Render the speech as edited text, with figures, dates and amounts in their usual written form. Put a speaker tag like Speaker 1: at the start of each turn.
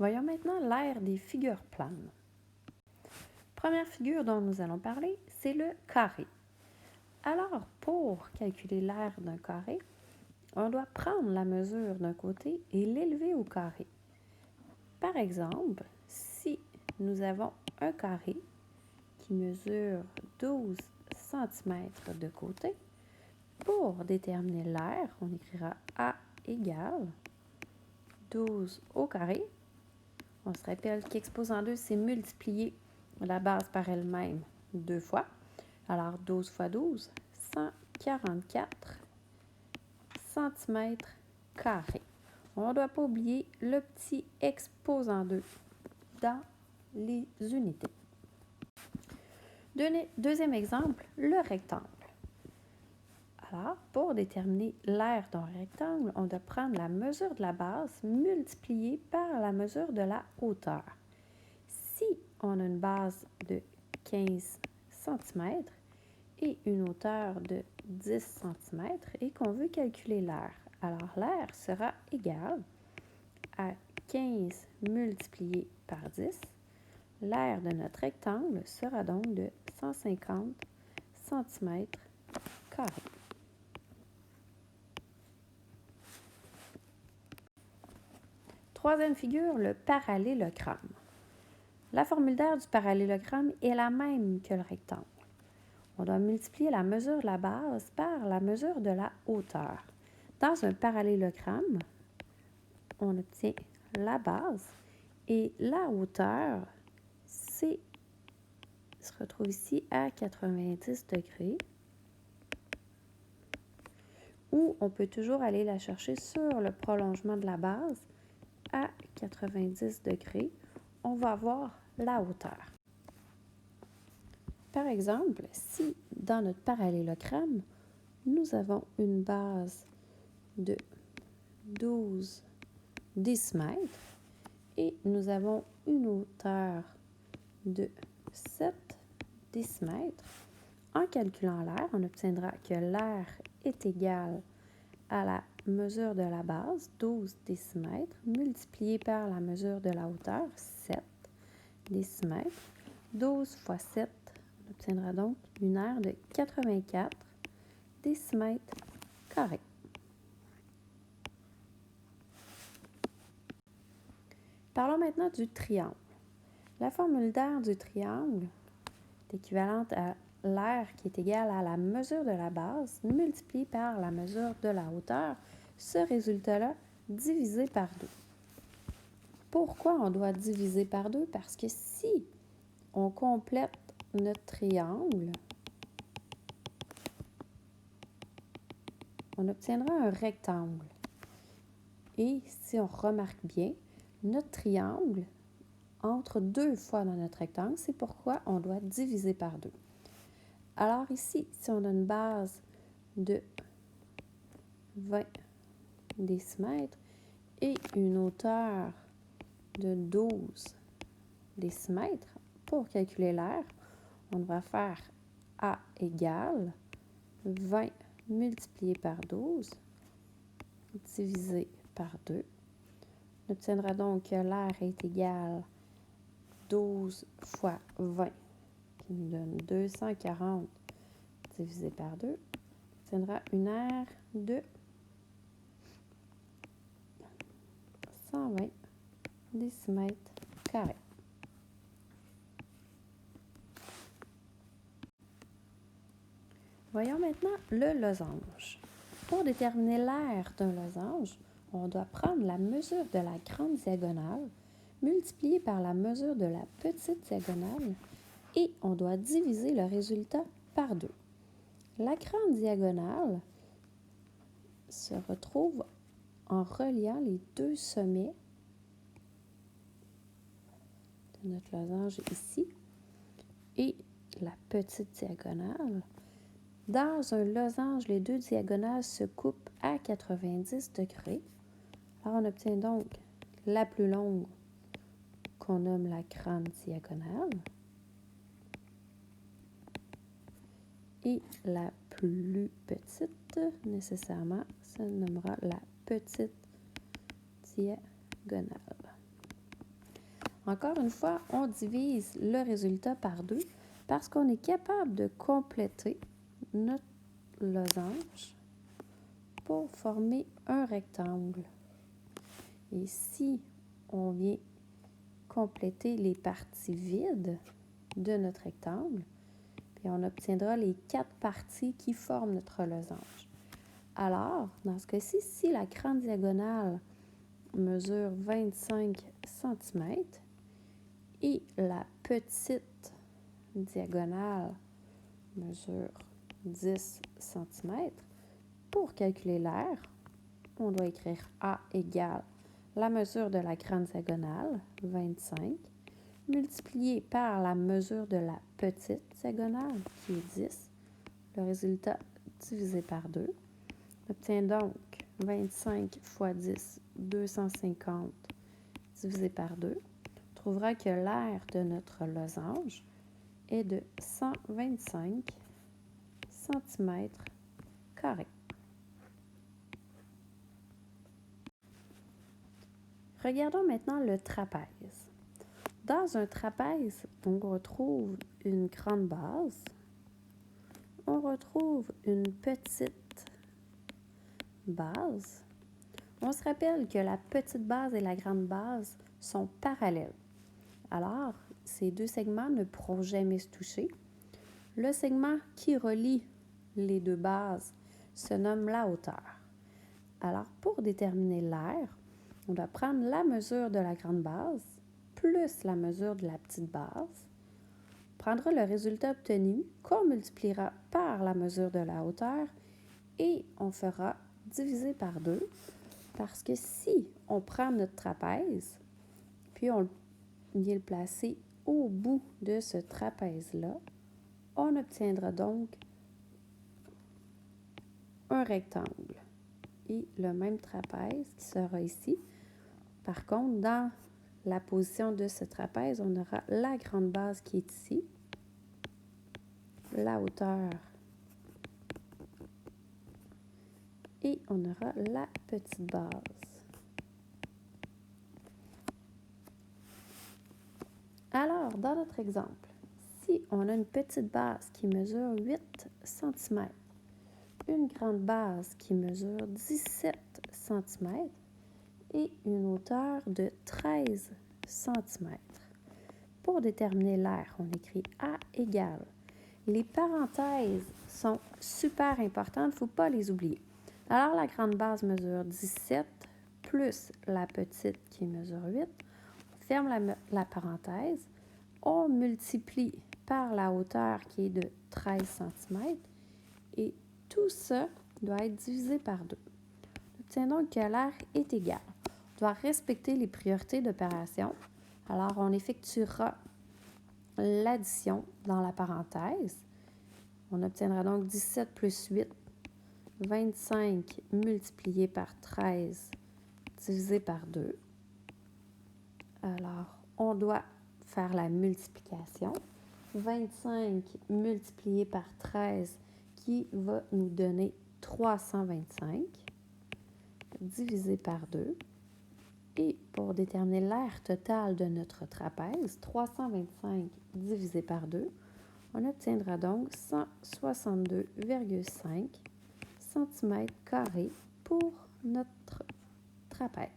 Speaker 1: Voyons maintenant l'aire des figures planes. Première figure dont nous allons parler, c'est le carré. Alors, pour calculer l'aire d'un carré, on doit prendre la mesure d'un côté et l'élever au carré. Par exemple, si nous avons un carré qui mesure 12 cm de côté, pour déterminer l'aire, on écrira A égale 12 au carré. On se rappelle qu'exposant 2, c'est multiplier la base par elle-même 2 fois. Alors, 12 fois 12, 144 cm². On ne doit pas oublier le petit exposant 2 dans les unités. Deuxième exemple, le rectangle. Alors, pour déterminer l'aire d'un rectangle, on doit prendre la mesure de la base multipliée par la mesure de la hauteur. Si on a une base de 15 cm et une hauteur de 10 cm et qu'on veut calculer l'aire, alors l'aire sera égale à 15 multiplié par 10. L'aire de notre rectangle sera donc de 150 cm². Troisième figure, le parallélogramme. La formule d'aire du parallélogramme est la même que le rectangle. On doit multiplier la mesure de la base par la mesure de la hauteur. Dans un parallélogramme, on obtient la base et la hauteur se retrouve ici à 90 degrés. Ou on peut toujours aller la chercher sur le prolongement de la base à 90 degrés. On va avoir la hauteur. Par exemple, si dans notre parallélogramme, nous avons une base de 12 décimètres et nous avons une hauteur de 7 décimètres, en calculant l'aire, on obtiendra que l'aire est égale à la mesure de la base, 12 décimètres, multiplié par la mesure de la hauteur, 7 décimètres. 12 fois 7, on obtiendra donc une aire de 84 décimètres carrés. Parlons maintenant du triangle. La formule d'aire du triangle est équivalente à l'aire qui est égale à la mesure de la base multipliée par la mesure de la hauteur. Ce résultat-là divisé par 2. Pourquoi on doit diviser par 2? Parce que si on complète notre triangle, on obtiendra un rectangle. Et si on remarque bien, notre triangle entre 2 fois dans notre rectangle, c'est pourquoi on doit diviser par 2. Alors ici, si on a une base de 20 décimètres et une hauteur de 12 décimètres, pour calculer l'aire, on va faire A égale 20 multiplié par 12 divisé par 2. On obtiendra donc que l'aire est égale 12 fois 20, qui nous donne 240 divisé par 2. On obtiendra une aire de 120 décimètres carrés. Voyons maintenant le losange. Pour déterminer l'aire d'un losange, on doit prendre la mesure de la grande diagonale multipliée par la mesure de la petite diagonale et on doit diviser le résultat par 2. La grande diagonale se retrouve en reliant les deux sommets de notre losange ici et la petite diagonale. Dans un losange, les deux diagonales se coupent à 90 degrés. Alors, on obtient donc la plus longue qu'on nomme la grande diagonale et la plus petite, nécessairement, se nommera la petite diagonale. Encore une fois, on divise le résultat par 2 parce qu'on est capable de compléter notre losange pour former un rectangle. Et si on vient compléter les parties vides de notre rectangle, puis on obtiendra les 4 parties qui forment notre losange. Alors, dans ce cas-ci, si la grande diagonale mesure 25 cm et la petite diagonale mesure 10 cm, pour calculer l'aire, on doit écrire A égale la mesure de la grande diagonale, 25, multiplié par la mesure de la petite diagonale, qui est 10. Le résultat divisé par 2. On obtient donc 25 fois 10, 250, divisé par 2. On trouvera que l'aire de notre losange est de 125 cm². Regardons maintenant le trapèze. Dans un trapèze, on retrouve une grande base, on retrouve une petite base. On se rappelle que la petite base et la grande base sont parallèles. Alors, ces deux segments ne pourront jamais se toucher. Le segment qui relie les deux bases se nomme la hauteur. Alors, pour déterminer l'aire, on doit prendre la mesure de la grande base plus la mesure de la petite base. On prendra le résultat obtenu qu'on multipliera par la mesure de la hauteur et on fera diviser par 2 parce que si on prend notre trapèze puis on vient le placer au bout de ce trapèze-là, on obtiendra donc un rectangle et le même trapèze qui sera ici. Par contre, dans la position de ce trapèze, on aura la grande base qui est ici, la hauteur et on aura la petite base. Alors, dans notre exemple, si on a une petite base qui mesure 8 cm, une grande base qui mesure 17 cm et une hauteur de 13 cm. Pour déterminer l'aire, on écrit A égale. Les parenthèses sont super importantes, il ne faut pas les oublier. Alors, la grande base mesure 17 plus la petite qui mesure 8. On ferme la parenthèse. On multiplie par la hauteur qui est de 13 cm et tout ça doit être divisé par 2. On obtient donc que l'aire est égale. On doit respecter les priorités d'opération. Alors, on effectuera l'addition dans la parenthèse. On obtiendra donc 17 plus 8, 25 multiplié par 13 divisé par 2. Alors, on doit faire la multiplication. 25 multiplié par 13 qui va nous donner 325 divisé par 2. Et pour déterminer l'aire totale de notre trapèze, 325 divisé par 2, on obtiendra donc 162,5 cm² pour notre trapèze.